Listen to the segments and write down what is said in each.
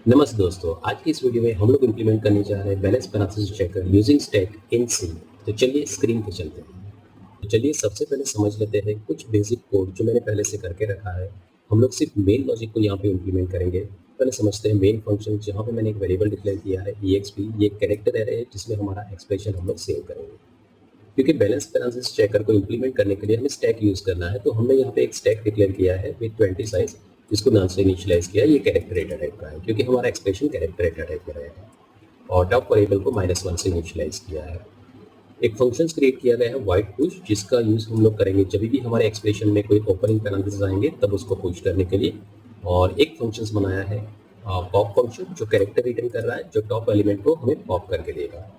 नमस्ते दोस्तों, आज की इस वीडियो में हम लोग इम्प्लीमेंट करने जा रहे हैं balance parameter checker using stack in C. तो चलिए स्क्रीन पे चलते हैं। तो चलिए सबसे पहले समझ लेते हैं कुछ बेसिक कोड जो मैंने पहले से करके रखा है। हम लोग सिर्फ मेन लॉजिक को यहाँ पे इम्प्लीमेंट करेंगे। पहले समझते हैं मेन फंक्शन, जहाँ पे मैंने एक वेरिएबल डिक्लेयर किया है exp। ये एक कैरेक्टर एरे है जिसमें हमारा एक्सप्रेशन हम लोग सेव करेंगे। क्योंकि बैलेंस पैरामीटर चेकर को इम्प्लीमेंट करने के लिए हमें स्टैक यूज करना है, तो हमने यहाँ पे एक स्टैक डिक्लेयर किया है विद 20 साइज, जिसको नाम से इनिशियलाइज किया है। ये कैरेक्टर डेटा टाइप का है क्योंकि हमारा एक्सप्रेशन कैरेक्टर डेटा टाइप का रहेगा, और टॉप वेरिएबल को -1 से इनिशियलाइज किया है। एक फंक्शन क्रिएट किया गया है वाइड पुश, जिसका यूज हम लोग करेंगे जब भी हमारे एक्सप्रेशन में कोई ओपनिंग पैरामीटर्स आएंगे तब उसको पुश करने के लिए। और एक फंक्शन बनाया है पॉप फंक्शन, जो कैरेक्टर रिटर्न कर रहा है, जो टॉप एलिमेंट को हमें पॉप करके देगा।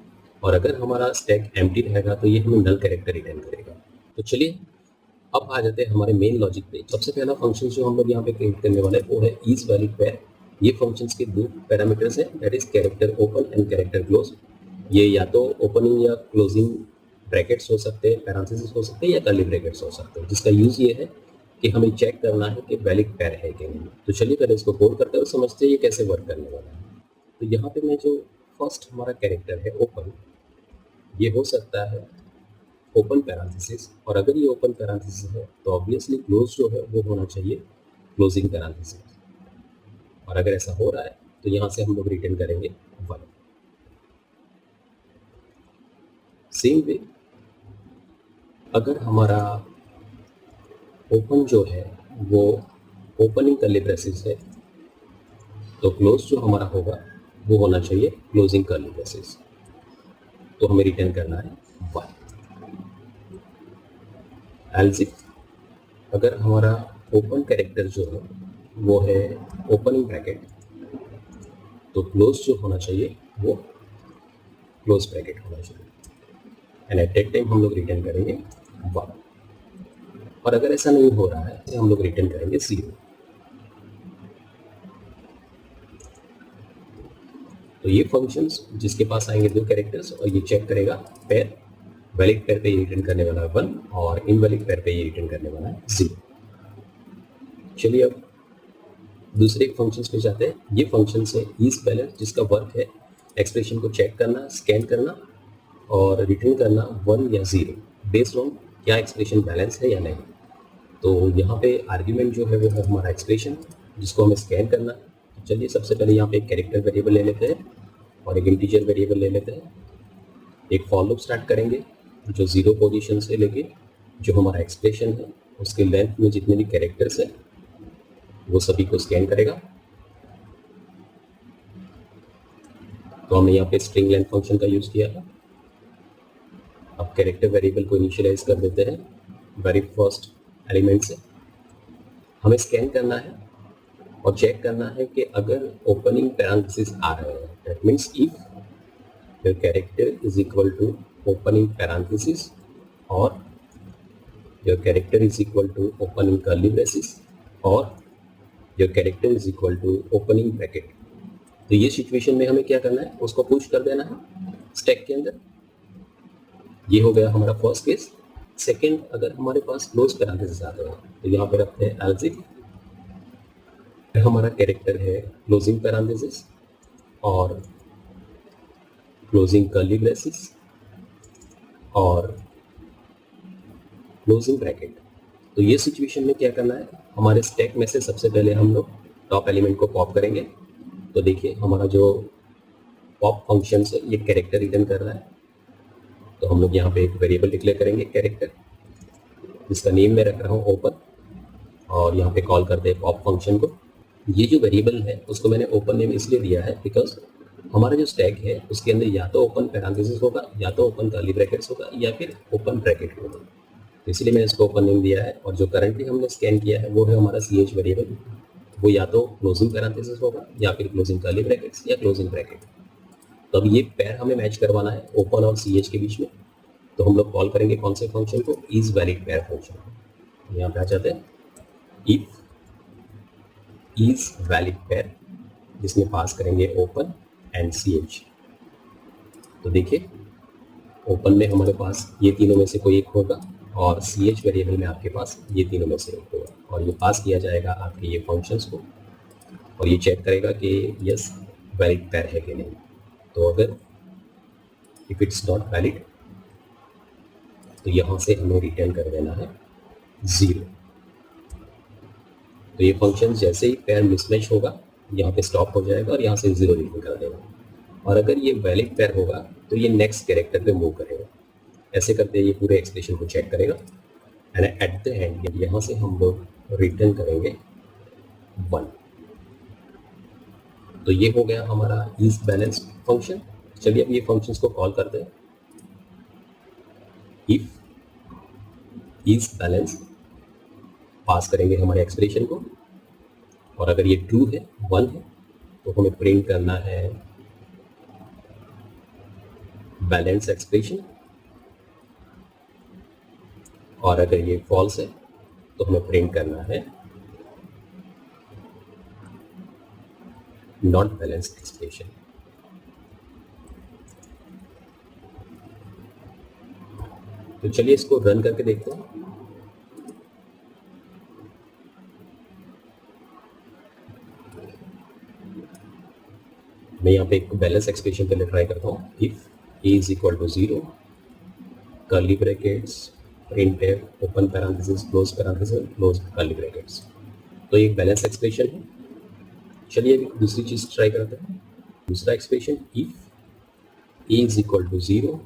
और अगर हमारा स्टैक एम्प्टी रहेगा तो ये हमें नल कैरेक्टर रिटर्न करेगा। तो चलिए अब आ जाते हैं हमारे मेन लॉजिक पे। सबसे पहला फंक्शन जो हम लोग यहाँ पे क्रिएट करने वाले हैं वो है इज वैलिड पेयर। ये फंक्शंस के दो पैरामीटर्स हैं, that is character open and character close. ये या तो ओपनिंग या क्लोजिंग ब्रैकेट्स हो सकते हैं, पैरेंथेसिस हो सकते हैं, या कर्ली ब्रैकेट्स हो सकते हैं, जिसका यूज ये है कि हमें चेक करना है कि वैलिड पेयर है कि नहीं। तो चलिए पहले इसको कोड करते हैं और समझते हैं ये कैसे वर्क करने वाला है। तो यहाँ पे मैं जो फर्स्ट हमारा कैरेक्टर है ओपन, ये हो सकता है ओपन पैरेंथेसिस, और अगर ये ओपन पैरेंथेसिस है तो ऑब्वियसली क्लोज जो है वो होना चाहिए क्लोजिंग पैरेंथेसिस। और अगर ऐसा हो रहा है तो यहाँ से हम लोग रिटर्न करेंगे 1। सेम वे अगर हमारा ओपन जो है वो ओपनिंग कर्ली ब्रेसेस है तो क्लोज जो हमारा होगा वो होना चाहिए क्लोजिंग कर्ली ब्रेसेस, तो हमें रिटर्न करना है 1। एल्स इफ अगर हमारा ओपन कैरेक्टर जो है वो है ओपनिंग ब्रैकेट, तो क्लोज जो होना चाहिए वो क्लोज ब्रैकेट होना चाहिए, एंड एट दैट टाइम हम लोग रिटर्न करेंगे 1। और अगर ऐसा नहीं हो रहा है तो हम लोग रिटर्न करेंगे 0। तो ये फंक्शंस जिसके पास आएंगे दो कैरेक्टर्स और ये चेक करेगा पेयर, वैलिड पेयर पे ये रिटर्न करने वाला है 1, और इनवैलिड पेयर पे ये रिटर्न करने वाला है 0। चलिए अब दूसरे एक फंक्शंस पे जाते हैं। ये फंक्शन है इज बैलेंस, जिसका वर्क है एक्सप्रेशन को चेक करना, स्कैन करना और रिटर्न करना 1 या 0 बेस्ड ऑन क्या एक्सप्रेशन बैलेंस है या नहीं। तो यहाँ पे आर्ग्यूमेंट जो है वो है हमारा एक्सप्रेशन, जिसको हमें स्कैन करना है। तो चलिए सबसे पहले यहाँ पे एक कैरेक्टर वेरिएबल ले लेते हैं और एक इंटीजर वेरिएबल ले लेते हैं। एक फॉर लूप स्टार्ट करेंगे जो 0 पोजीशन से लेके जो हमारा एक्सप्रेशन है उसके लेंथ में जितने भी कैरेक्टर्स है वो सभी को स्कैन करेगा। तो हमने यहाँ पे स्ट्रिंग लेंथ फंक्शन का यूज किया है। अब कैरेक्टर वेरिएबल को इनिशियलाइज कर देते हैं वेरी फर्स्ट एलिमेंट से। हमें स्कैन करना है और चेक करना है कि अगर ओपनिंग पैरेंथेसिस आ रहे हैं, that means if your character is equal to opening parenthesis और your character is equal to opening curly braces और your character is equal to opening bracket. तो ये सिचुएशन में हमें क्या करना है, उसको पुश कर देना है स्टैक के अंदर। ये हो गया हमारा फर्स्ट केस। सेकंड, अगर हमारे पास क्लोज पैरेंथेसिस आते हैं तो यहाँ पे रखते हैं एल्स इफ हमारा कैरेक्टर है क्लोजिंग पैरेंथेसिस और क्लोजिंग कर्ली ब्रेसेस और क्लोजिंग ब्रैकेट। तो ये सिचुएशन में क्या करना है, हमारे स्टैक में से सबसे पहले हम लोग टॉप एलिमेंट को पॉप करेंगे। तो देखिए हमारा जो पॉप फंक्शन है ये कैरेक्टर रिटर्न कर रहा है। तो हम लोग यहाँ पे एक वेरिएबल डिक्लेयर करेंगे कैरेक्टर, जिसका नेम मैं रख रहा हूँ ओपन, और यहाँ पे कॉल करते हैं पॉप फंक्शन को। ये जो वेरिएबल है उसको मैंने ओपन नेम इसलिए दिया है बिकॉज हमारा जो स्टैक है उसके अंदर या तो ओपन पैरेंथेसिस होगा, या तो ओपन कर्ली ब्रैकेट्स होगा, या फिर ओपन ब्रैकेट होगा। तो इसलिए मैंने इसको ओपन नेम दिया है। और जो करंटली हमने स्कैन किया है वो है हमारा ch वेरिएबल, वो या तो क्लोजिंग पैरेंथेसिस होगा या फिर क्लोजिंग कर्ली ब्रैकेट्स या क्लोजिंग ब्रैकेट। तो अब ये पेयर हमें मैच करवाना है ओपन और ch के बीच में। तो हम लोग कॉल करेंगे कौन से फंक्शन को, इज वैलिड पेयर फंक्शन। यहाँ पे आ जाते हैं इफ इज वैलिड पेयर, जिसमें पास करेंगे ओपन एंड ch। तो देखिए ओपन में हमारे पास ये तीनों में से कोई एक होगा और ch वेरिएबल में आपके पास ये तीनों में से एक होगा, और ये पास किया जाएगा आपके ये फंक्शंस को। और ये चेक करेगा कि यस वैलिड पेयर है कि नहीं। तो अगर इफ इट्स नॉट वैलिड तो यहाँ से हमें रिटर्न कर देना है 0। तो ये फंक्शन जैसे ही पेयर मिसमैच होगा यहाँ पे स्टॉप हो जाएगा और यहाँ से 0 रिटर्न कर देगा। और अगर ये वैलिड पेयर होगा तो ये नेक्स्ट कैरेक्टर पे मूव करेगा। ऐसे करते ये पूरे एक्सप्रेशन को चेक करेगा एंड एट द एंड यहाँ से हम लोग रिटर्न करेंगे 1। तो ये हो गया हमारा इज बैलेंस फंक्शन। चलिए अब ये फंक्शंस को कॉल करते हैं। इफ इज बैलेंस पास करेंगे हमारे एक्सप्रेशन को, और अगर ये ट्रू है 1 है तो हमें प्रिंट करना है बैलेंस एक्सप्रेशन, और अगर ये फॉल्स है तो हमें प्रिंट करना है नॉट बैलेंस एक्सप्रेशन। तो चलिए इसको रन करके देखते हैं। मैं यहाँ पे एक बैलेंस एक्सप्रेशन पहले ट्राई करता हूँ। If a is equal to 0 curly brackets printf open parenthesis close parenthesis close curly brackets. तो ये एक बैलेंस एक्सप्रेशन है। चलिए अभी दूसरी चीज ट्राई करते हैं। दूसरा expression if a is equal to 0,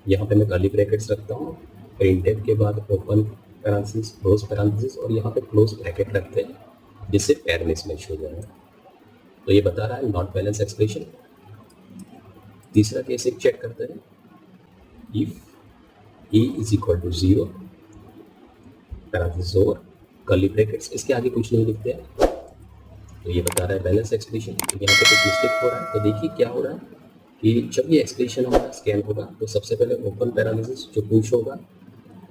यहाँ पे मैं कर्ली ब्रैकेट्स रखता हूँ, प्रिंटफ के बाद ओपन पैरेंथेसिस क्लोज पैरेंथेसिस और यहाँ पे क्लोज ब्रैकेट रखते हैं जिससे पेयर मिसमैच हो जाएगा। तो ये बता रहा है नॉट बैलेंस एक्सप्रेशन। तीसरा केस एक चेक करते हैं। If a is equal to 0 parenthesis over curly brackets, इसके आगे कुछ नहीं लिखते हैं, तो ये बता रहा है बैलेंस एक्सप्रेशन। तो यहाँ पे कुछ मिस्टेक हो रहा है। तो देखिए क्या हो रहा है कि जब ये एक्सप्रेशन हमारा स्कैन होगा तो सबसे पहले ओपन पैरेंथेसिस जो पुश होगा,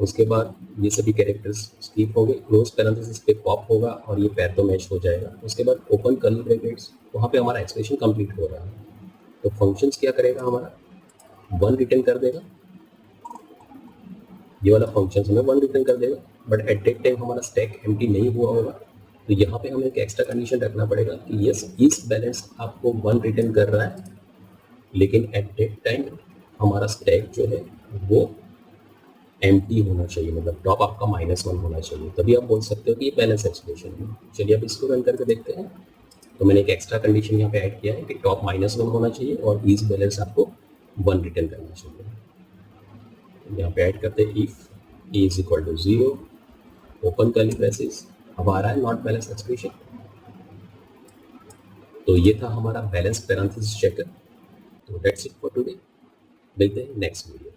उसके बाद ये सभी कैरेक्टर्स स्किप होंगे, क्लोज पैरेंथेसिस पे पॉप होगा और ये पैर तो मैच हो जाएगा। उसके बाद ओपन कर्ली ब्रैकेट्स, वहाँ पे हमारा एक्सप्रेशन कंप्लीट हो रहा है। तो फंक्शंस क्या करेगा, हमारा 1 रिटर्न कर देगा। ये वाला फंक्शन हमें 1 रिटर्न कर देगा, बट एट दैट टाइम हमारा स्टैक एम्प्टी नहीं हुआ होगा। तो यहाँ पे हमें एक एक्स्ट्रा कंडीशन रखना पड़ेगा कि यस इस बैलेंस आपको 1 रिटर्न कर रहा है, लेकिन एट दैट टाइम हमारा स्टैक जो है वो एम्प्टी होना चाहिए, मतलब टॉप आपका -1 होना चाहिए, तभी आप बोल सकते हो कि ये बैलेंस एक्सप्रेशन है। चलिए अब इसको रन करके देखते हैं। तो मैंने एक एक्स्ट्रा कंडीशन यहाँ पे ऐड किया है कि टॉप -1 होना चाहिए और इज बैलेंस आपको 1 रिटर्न करना चाहिए। यहाँ पे ऐड करते हैं if a is equal to 0 open curly brackets, अब आ रहा है नॉट बैलेंस एक्सप्रेशन। तो ये था हमारा बैलेंस पैरेंथेसिस चेकर। तो दैट्स इट फॉर टुडे, मिलते हैं नेक्स्ट वीडियो।